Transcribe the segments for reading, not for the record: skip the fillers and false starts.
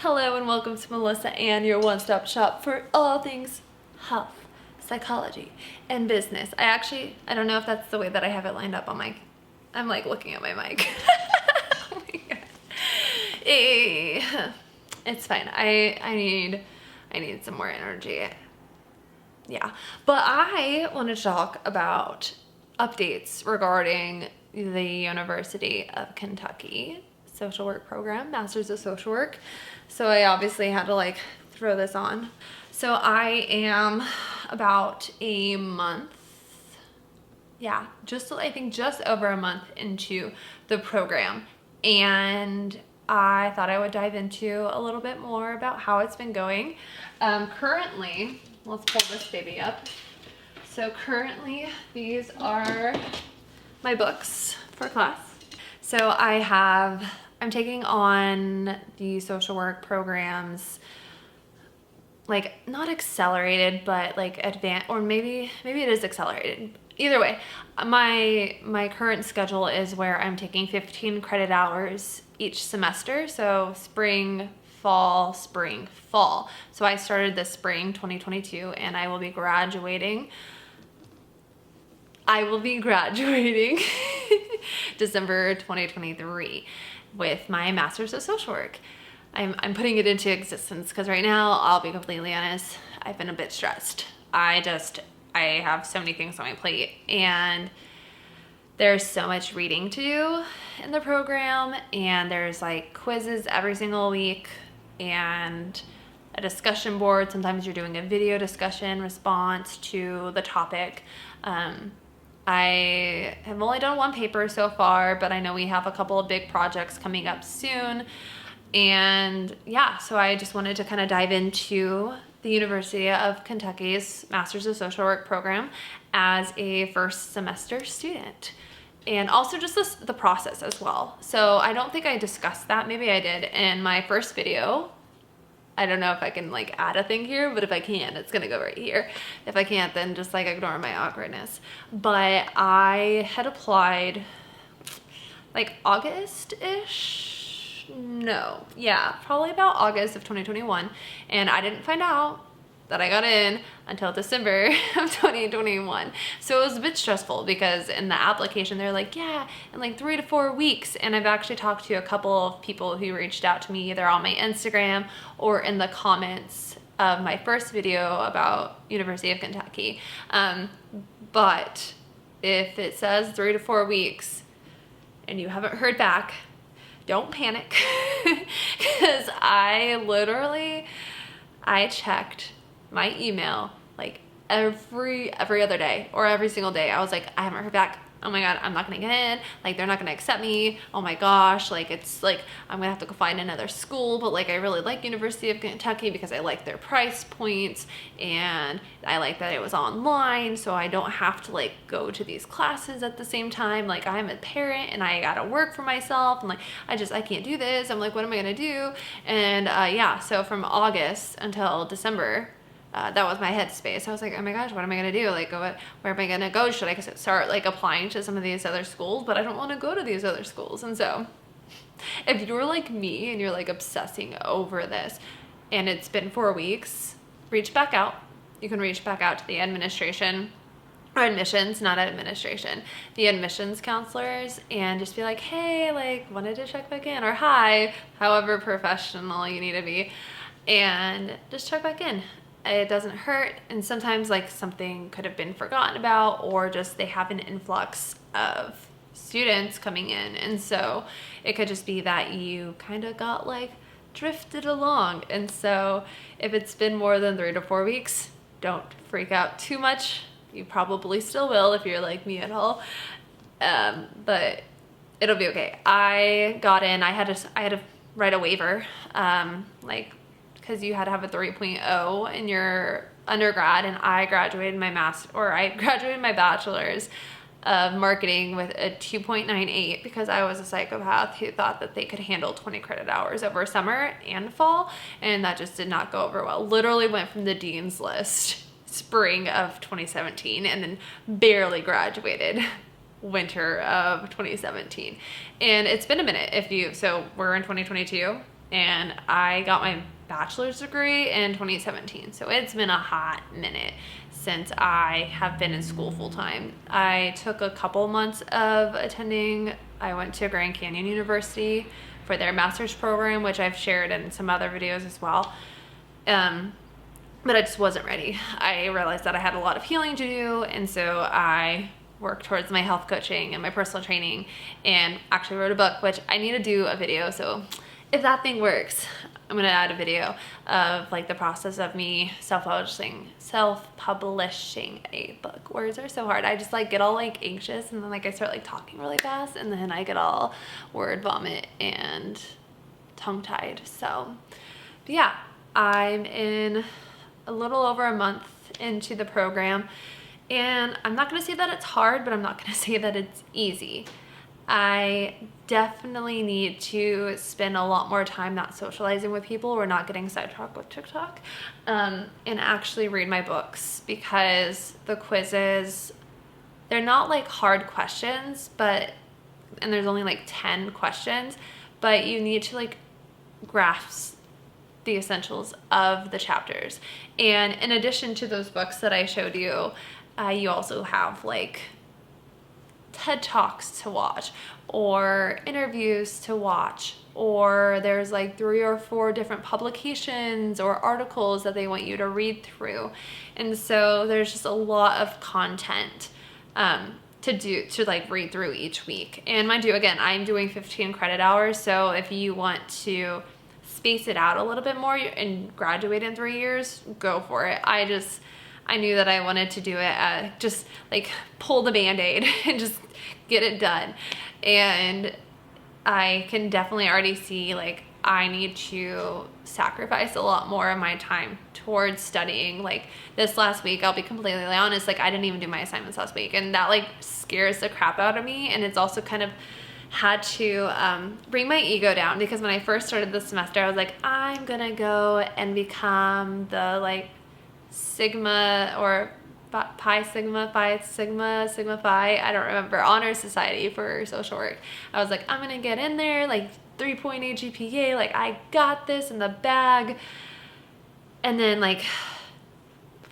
Hello and welcome to Melissa and your one-stop shop for all things health, psychology, and business. I don't know if that's the way that I have it lined up on my, I'm like looking at my mic. Oh my God. It's fine. I need some more energy. Yeah, but I wanted to talk about updates regarding the University of Kentucky social work program, Masters of Social Work. So I obviously had to throw this on. So I am about a month, I think just over a month into the program, and I thought I would dive into a little bit more about how it's been going. Currently, let's pull this baby up. So currently, these are my books for class. So I'm taking on the social work programs, not accelerated, but advanced, or maybe it is accelerated. Either way, my current schedule is where I'm taking 15 credit hours each semester. So spring, fall, spring, fall. So I started this spring 2022, and I will be graduating December 2023 with my Master's of Social Work. I'm putting it into existence because right now, I'll be completely honest, I've been a bit stressed. I have so many things on my plate, and there's so much reading to do in the program, and there's quizzes every single week and a discussion board. Sometimes you're doing a video discussion response to the topic. I have only done one paper so far, but I know we have a couple of big projects coming up soon. And so I just wanted to kind of dive into the University of Kentucky's Masters of Social Work program as a first semester student. And also just the process as well. So I don't think I discussed that. Maybe I did in my first video. I don't know if I can add a thing here, but if I can, it's gonna go right here. If I can't, then just ignore my awkwardness. But I had applied August-ish? No, yeah, probably about August of 2021. And I didn't find out that I got in until December of 2021. So it was a bit stressful because in the application, they're in 3 to 4 weeks. And I've actually talked to a couple of people who reached out to me either on my Instagram or in the comments of my first video about University of Kentucky. But if it says 3 to 4 weeks and you haven't heard back, don't panic. Because I checked my email every other day or every single day. I was I haven't heard back. Oh my God, I'm not gonna get in. They're not gonna accept me. Oh my gosh, I'm gonna have to go find another school. But I really like University of Kentucky because I like their price points, and I like that it was online, so I don't have to go to these classes at the same time. I'm a parent and I gotta work for myself, and I can't do this. I'm what am I gonna do? And so from August until December, that was my headspace. I was oh my gosh, what am I gonna do? Where am I gonna go? Should I start applying to some of these other schools? But I don't want to go to these other schools. And so if you're like me and you're obsessing over this and it's been 4 weeks, reach back out. You can reach back out to the administration, or admissions, not administration, the admissions counselors, and just be hey, wanted to check back in, or hi, however professional you need to be, and just check back in. It doesn't hurt. And sometimes something could have been forgotten about, or just they have an influx of students coming in, and so it could just be that you kind of got drifted along. And so if it's been more than 3 to 4 weeks, don't freak out too much. You probably still will if you're like me at all, but it'll be okay. I got in. I had to write a waiver, because you had to have a 3.0 in your undergrad, and I graduated my bachelor's of marketing with a 2.98 because I was a psychopath who thought that they could handle 20 credit hours over summer and fall, and that just did not go over well. Literally went from the dean's list spring of 2017 and then barely graduated winter of 2017. And it's been a minute. So we're in 2022. and I got my bachelor's degree in 2017. So it's been a hot minute since I have been in school full time. I took a couple months of attending. I went to Grand Canyon University for their master's program, which I've shared in some other videos as well. But I just wasn't ready. I realized that I had a lot of healing to do, and so I worked towards my health coaching and my personal training, and actually wrote a book, which I need to do a video. So if that thing works, I'm gonna add a video of like the process of me self-publishing a book. Words are so hard. I just like get all like anxious, and then like I start like talking really fast, and then I get all word vomit and tongue-tied. So, but yeah, I'm in a little over a month into the program, and I'm not gonna say that it's hard, but I'm not gonna say that it's easy. I definitely need to spend a lot more time not socializing with people or not getting sidetracked with TikTok, and actually read my books, because the quizzes, they're not like hard questions, and there's only like 10 questions, but you need to like grasp the essentials of the chapters. And in addition to those books that I showed you, you also have like TED Talks to watch, or interviews to watch, or there's like 3 or 4 different publications or articles that they want you to read through. And so there's just a lot of content to like read through each week. And mind you, again, I'm doing 15 credit hours, so if you want to space it out a little bit more and graduate in 3 years, go for it. I knew that I wanted to do it, just like pull the Band-Aid and just get it done. And I can definitely already see like I need to sacrifice a lot more of my time towards studying. Like this last week, I'll be completely honest, like I didn't even do my assignments last week, and that like scares the crap out of me. And it's also kind of had to bring my ego down, because when I first started this semester, I was like, I'm gonna go and become the like Sigma or Pi Sigma, Phi, I don't remember, honor society for social work. I was like, I'm gonna get in there, like 3.8 GPA, like I got this in the bag. And then like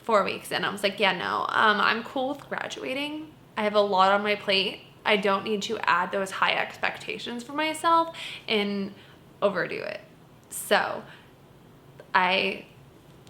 4 weeks in, I was like, yeah, no, I'm cool with graduating. I have a lot on my plate. I don't need to add those high expectations for myself and overdo it. So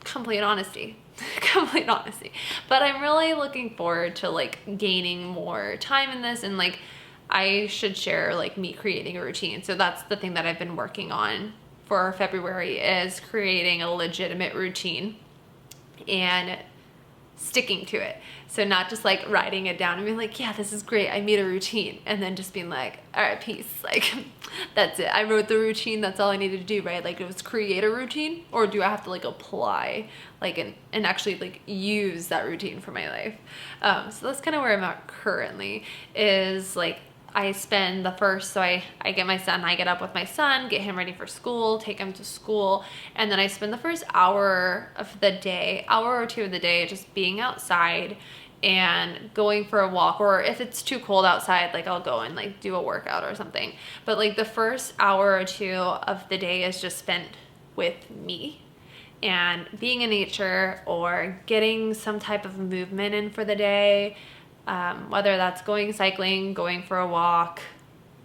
complete honesty. But I'm really looking forward to like gaining more time in this, and like I should share like me creating a routine. So that's the thing that I've been working on for February, is creating a legitimate routine and sticking to it. So not just like writing it down and being like, yeah, this is great, I made a routine, and then just being like, all right, peace, like that's it, I wrote the routine, that's all I needed to do, right? Like it was create a routine, or do I have to like apply like and actually like use that routine for my life? So that's kind of where I'm at currently, is like I spend the first, so I get up with my son, get him ready for school, take him to school, and then I spend the first hour or 2 of the day just being outside and going for a walk, or if it's too cold outside, like I'll go and like do a workout or something. But like the first hour or 2 of the day is just spent with me and being in nature, or getting some type of movement in for the day. Whether that's going cycling, going for a walk,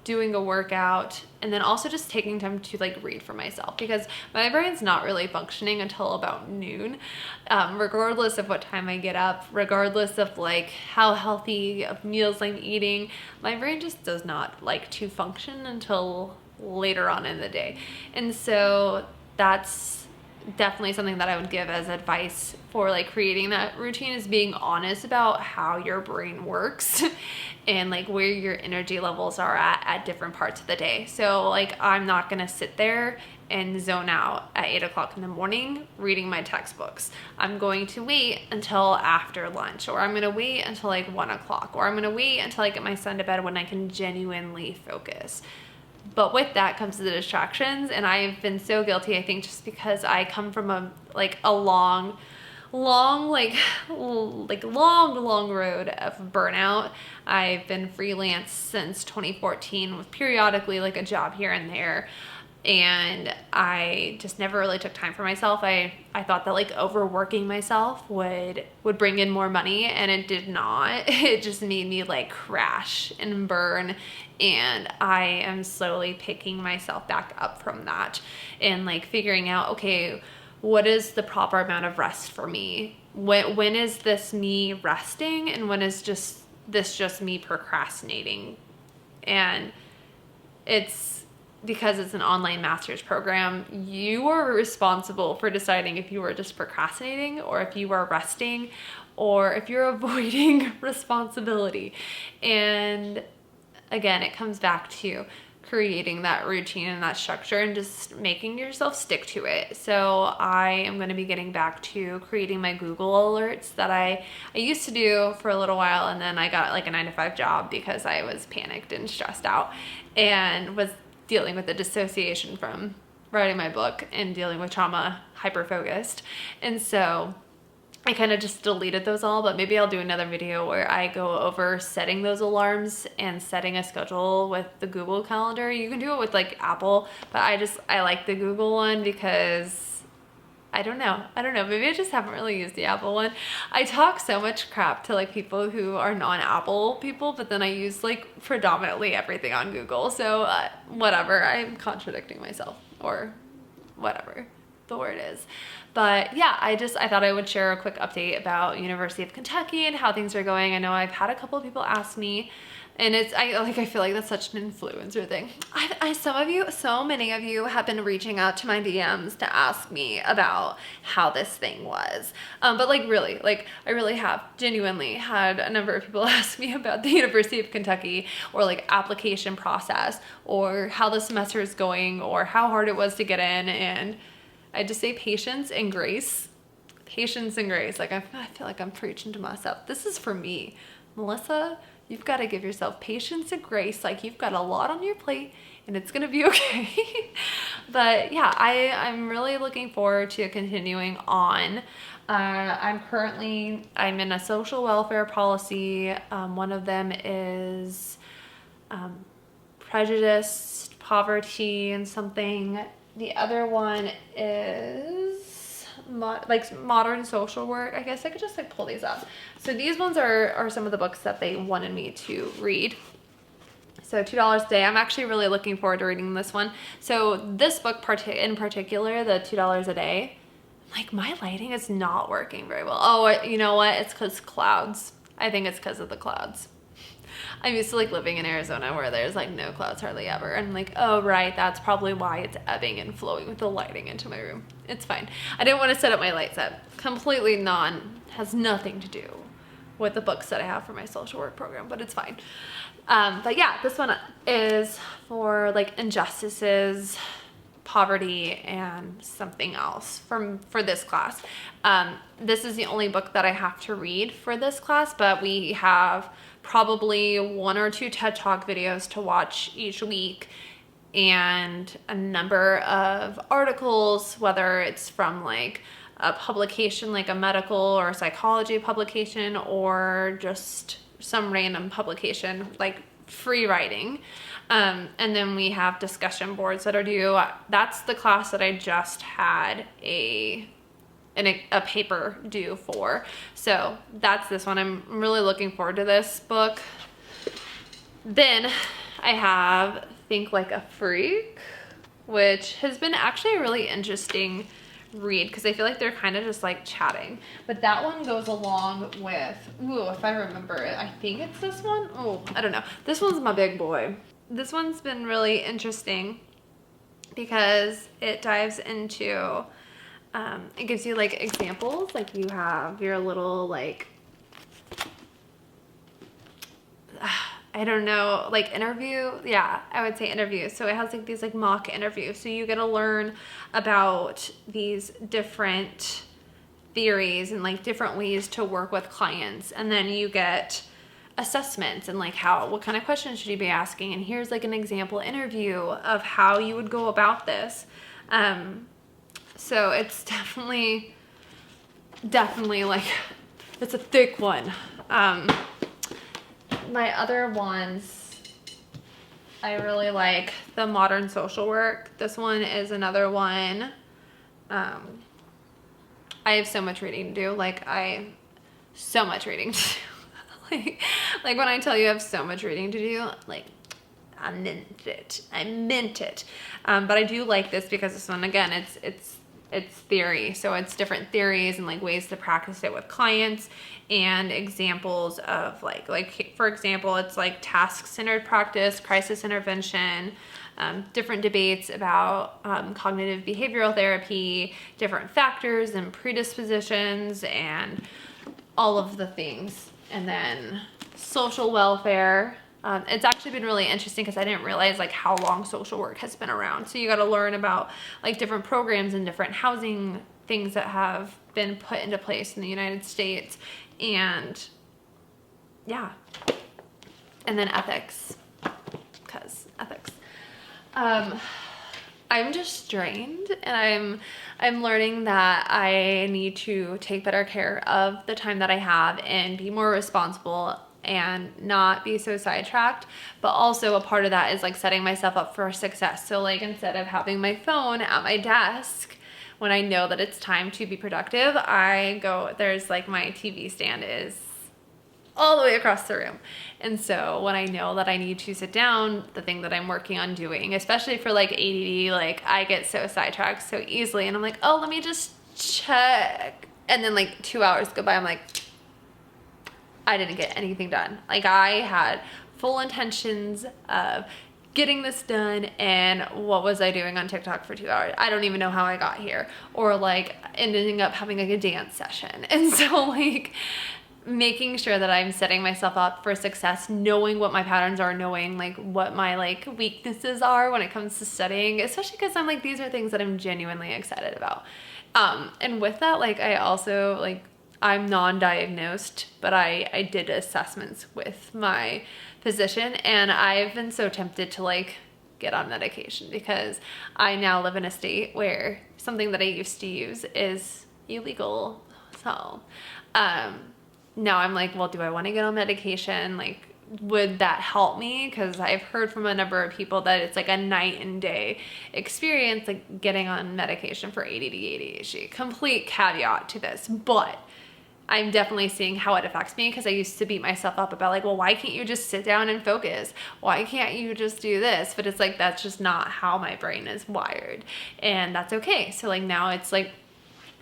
doing a workout, and then also just taking time to like read for myself, because my brain's not really functioning until about noon, regardless of what time I get up, regardless of like how healthy of meals I'm eating. My brain just does not like to function until later on in the day. And so that's definitely something that I would give as advice for like creating that routine, is being honest about how your brain works and like where your energy levels are at different parts of the day. So like I'm not gonna sit there and zone out at 8 o'clock in the morning reading my textbooks. I'm going to wait until after lunch, or I'm gonna wait until like 1 o'clock, or I'm gonna wait until I get my son to bed when I can genuinely focus. But with that comes the distractions, and I've been so guilty, I think, just because I come from a long road of burnout. I've been freelance since 2014 with periodically like a job here and there. and I just never really took time for myself. I thought that like overworking myself would bring in more money, and it did not. It just made me like crash and burn, and I am slowly picking myself back up from that and like figuring out, okay, what is the proper amount of rest for me? When is this me resting, and when is this just me procrastinating? And it's because it's an online master's program, you are responsible for deciding if you are just procrastinating, or if you are resting, or if you're avoiding responsibility. And again, it comes back to creating that routine and that structure and just making yourself stick to it. So I am going to be getting back to creating my Google alerts that I used to do for a little while, and then I got like a 9-to-5 job because I was panicked and stressed out and was dealing with the dissociation from writing my book and dealing with trauma, hyper-focused. And so I kind of just deleted those all, but maybe I'll do another video where I go over setting those alarms and setting a schedule with the Google Calendar. You can do it with like Apple, but I like the Google one because I don't know. Maybe I just haven't really used the Apple one. I talk so much crap to like people who are non-Apple people, but then I use like predominantly everything on Google. So whatever, I'm contradicting myself, or whatever the word is. But yeah, I thought I would share a quick update about University of Kentucky and how things are going. I know I've had a couple of people ask me, and I feel like that's such an influencer thing. So many of you have been reaching out to my DMs to ask me about how this thing was. But like really, like I really have genuinely had a number of people ask me about the University of Kentucky, or like application process, or how the semester is going, or how hard it was to get in. And I just say patience and grace. Patience and grace. Like I feel like I'm preaching to myself. This is for me. Melissa, you've got to give yourself patience and grace. Like you've got a lot on your plate, and it's going to be okay. But yeah, I'm really looking forward to continuing on. I'm in a social welfare policy. One of them is prejudice, poverty, and something. The other one is modern social work. I guess I could just like pull these up. So these ones are some of the books that they wanted me to read. So $2 a day. I'm actually really looking forward to reading this one. So this book in particular, the $2 a day, like my lighting is not working very well. Oh, you know what? It's because clouds. I think it's because of the clouds. I'm used to like living in Arizona where there's like no clouds hardly ever. And I'm like, oh right, that's probably why it's ebbing and flowing with the lighting into my room. It's fine. I didn't want to set up my light set. Has nothing to do with the books that I have for my social work program, but it's fine. But yeah, this one is for like injustices, poverty, and something else for this class. This is the only book that I have to read for this class, but we have probably 1 or 2 TED Talk videos to watch each week, and a number of articles, whether it's from like a publication like a medical or psychology publication, or just some random publication like free writing. And then we have discussion boards that are due. That's the class that I just had a paper due for. So that's this one. I'm really looking forward to this book. Then I have Think Like a Freak, which has been actually a really interesting read because I feel like they're kind of just like chatting. But that one goes along with, if I remember it, I think it's this one. I don't know. This one's my big boy. This one's been really interesting because it dives into, it gives you like examples, like you have your little like, I don't know, like interview. Yeah, I would say interview. So it has like these like mock interviews. So you get to learn about these different theories and like different ways to work with clients. And then you get assessments and like what kind of questions should you be asking? And here's like an example interview of how you would go about this. So it's definitely like, it's a thick one. My other ones, I really like the modern social work. This one is another one. I have so much reading to do. So much reading to do. like when I tell you I have so much reading to do, like I meant it. But I do like this because this one, again, it's theory. So it's different theories and like ways to practice it with clients and examples of like for example, it's like task-centered practice, crisis intervention, different debates about cognitive behavioral therapy, different factors and predispositions and all of the things. And then social welfare. It's actually been really interesting because I didn't realize like how long social work has been around. So you got to learn about like different programs and different housing things that have been put into place in the United States. And yeah. And then ethics, because ethics. I'm just drained, and I'm learning that I need to take better care of the time that I have and be more responsible and not be so sidetracked. But also a part of that is like setting myself up for success. So like instead of having my phone at my desk when I know that it's time to be productive, there's like my TV stand is all the way across the room. And so when I know that I need to sit down, the thing that I'm working on doing, especially for like ADD, like I get so sidetracked so easily, and I'm like, oh, let me just check. And then like 2 hours go by, I'm like, I didn't get anything done. Like I had full intentions of getting this done, and what was I doing on TikTok for 2 hours? I don't even know how I got here. Or like ending up having like a dance session. And so like making sure that I'm setting myself up for success, knowing what my patterns are, knowing like what my like weaknesses are when it comes to studying, especially because I'm like, these are things that I'm genuinely excited about. And with that, like I also like, I'm non-diagnosed, but I did assessments with my physician, and I've been so tempted to like get on medication because I now live in a state where something that I used to use is illegal. So, now I'm like, well, do I want to get on medication? Like, would that help me? Because I've heard from a number of people that it's like a night and day experience, like getting on medication for ADD, ADHD. Complete caveat to this, but I'm definitely seeing how it affects me, because I used to beat myself up about like, well, why can't you just sit down and focus? Why can't you just do this? But it's like, that's just not how my brain is wired, and that's okay. So like now it's like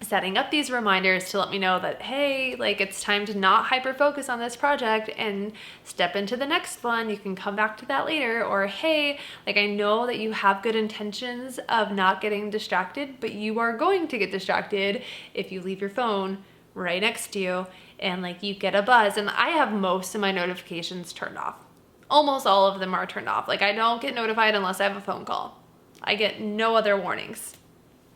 setting up these reminders to let me know that, hey, like it's time to not hyper focus on this project and step into the next one. You can come back to that later. Or, hey, like I know that you have good intentions of not getting distracted, but you are going to get distracted if you leave your phone right next to you and like you get a buzz. And I have most of my notifications turned off. Almost all of them are turned off. Like I don't get notified unless I have a phone call. I get no other warnings.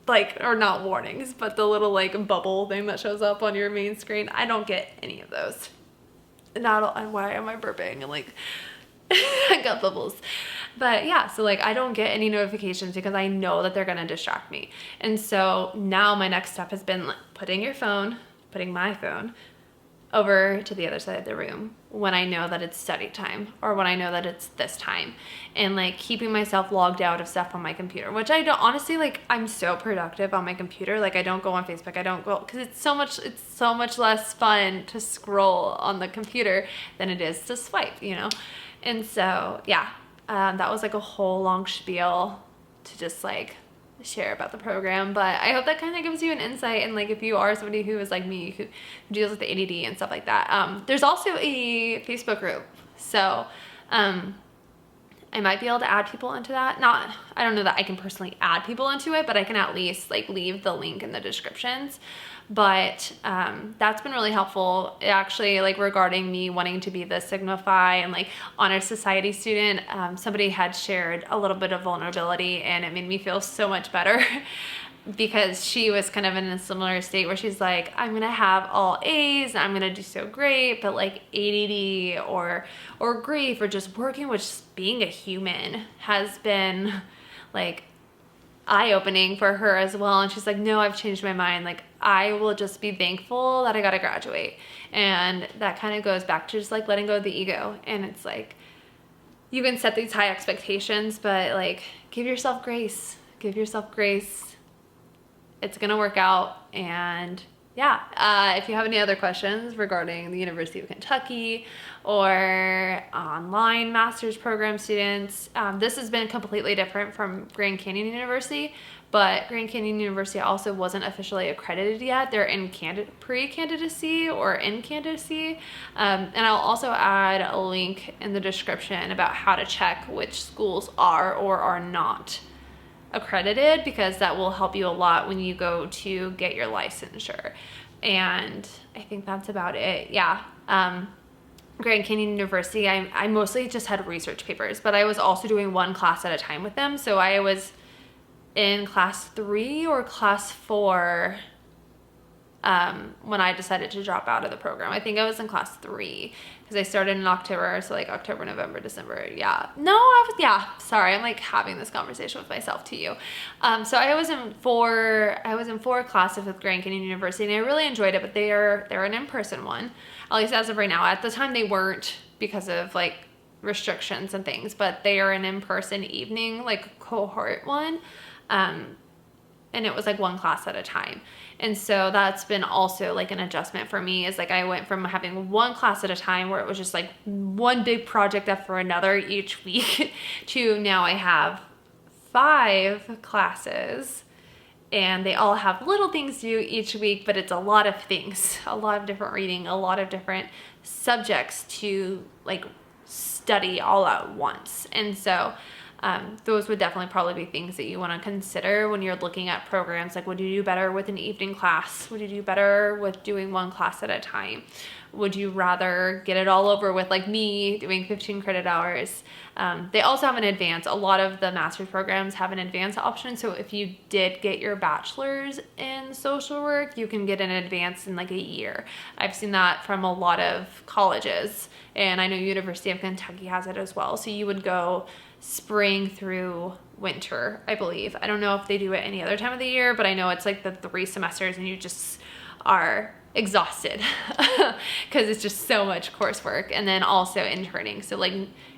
Like, or not warnings, but the little like bubble thing that shows up on your main screen. I don't get any of those. Why am I burping? And like, I got bubbles. But yeah, so like I don't get any notifications because I know that they're gonna distract me. And so now my next step has been like, putting my phone over to the other side of the room when I know that it's study time or when I know that it's this time, and like keeping myself logged out of stuff on my computer, which I don't honestly like. I'm so productive on my computer. Like I don't go on Facebook. I don't go, because it's so much less fun to scroll on the computer than it is to swipe, you know? And so yeah, that was like a whole long spiel to just like share about the program, but I hope that kind of gives you an insight. And like if you are somebody who is like me, who deals with the ADD and stuff like that, there's also a Facebook group, so I might be able to add people into that. I don't know that I can personally add people into it, but I can at least like leave the link in the descriptions. But that's been really helpful. It actually, like regarding me wanting to be the Sigma Phi and like honor society student, somebody had shared a little bit of vulnerability, and it made me feel so much better because she was kind of in a similar state where she's like, I'm gonna have all A's, I'm gonna do so great, but like ADD or grief or just working with just being a human has been like eye-opening for her as well. And she's like, no, I've changed my mind. Like I will just be thankful that I got to graduate. And that kind of goes back to just like letting go of the ego. And it's like, you can set these high expectations, but like, give yourself grace. Give yourself grace. It's gonna work out. And yeah, if you have any other questions regarding the University of Kentucky or online master's program students, this has been completely different from Grand Canyon University, but Grand Canyon University also wasn't officially accredited yet. They're in pre-candidacy or in candidacy. And I'll also add a link in the description about how to check which schools are or are not accredited, because that will help you a lot when you go to get your licensure. And I think that's about it. Yeah. Grand Canyon University, I mostly just had research papers, but I was also doing one class at a time with them. So I was in class 3 or class 4 when I decided to drop out of the program. I think I was in class 3 because I started in October, so like October, November, December. Sorry, I'm like having this conversation with myself to you. So I was in 4 classes with Grand Canyon University, and I really enjoyed it, but they're an in-person one, at least as of right now. At the time they weren't, because of like restrictions and things, but they are an in-person evening, like cohort one. And it was like one class at a time. And so that's been also like an adjustment for me, is like I went from having one class at a time where it was just like one big project after another each week to now I have 5 classes, and they all have little things to do each week, but it's a lot of things, a lot of different reading, a lot of different subjects to like study all at once. And so those would definitely probably be things that you want to consider when you're looking at programs. Like, would you do better with an evening class? Would you do better with doing one class at a time? Would you rather get it all over with, like me, doing 15 credit hours? They also have an advance. A lot of the master's programs have an advance option. So if you did get your bachelor's in social work, you can get an advance in like a year. I've seen that from a lot of colleges, and I know University of Kentucky has it as well. So you would go spring through winter, I believe. I don't know if they do it any other time of the year, but I know it's like the 3 semesters, and you just are exhausted because it's just so much coursework. And then also interning. So like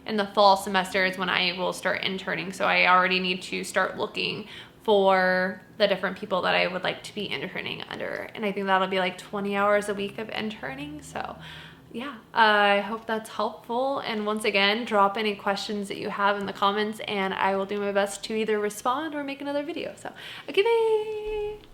in the fall semesters when I will start interning, so I already need to start looking for the different people that I would like to be interning under. And I think that'll be like 20 hours a week of interning. So yeah, I hope that's helpful. And once again, drop any questions that you have in the comments, and I will do my best to either respond or make another video. So, okay, bye.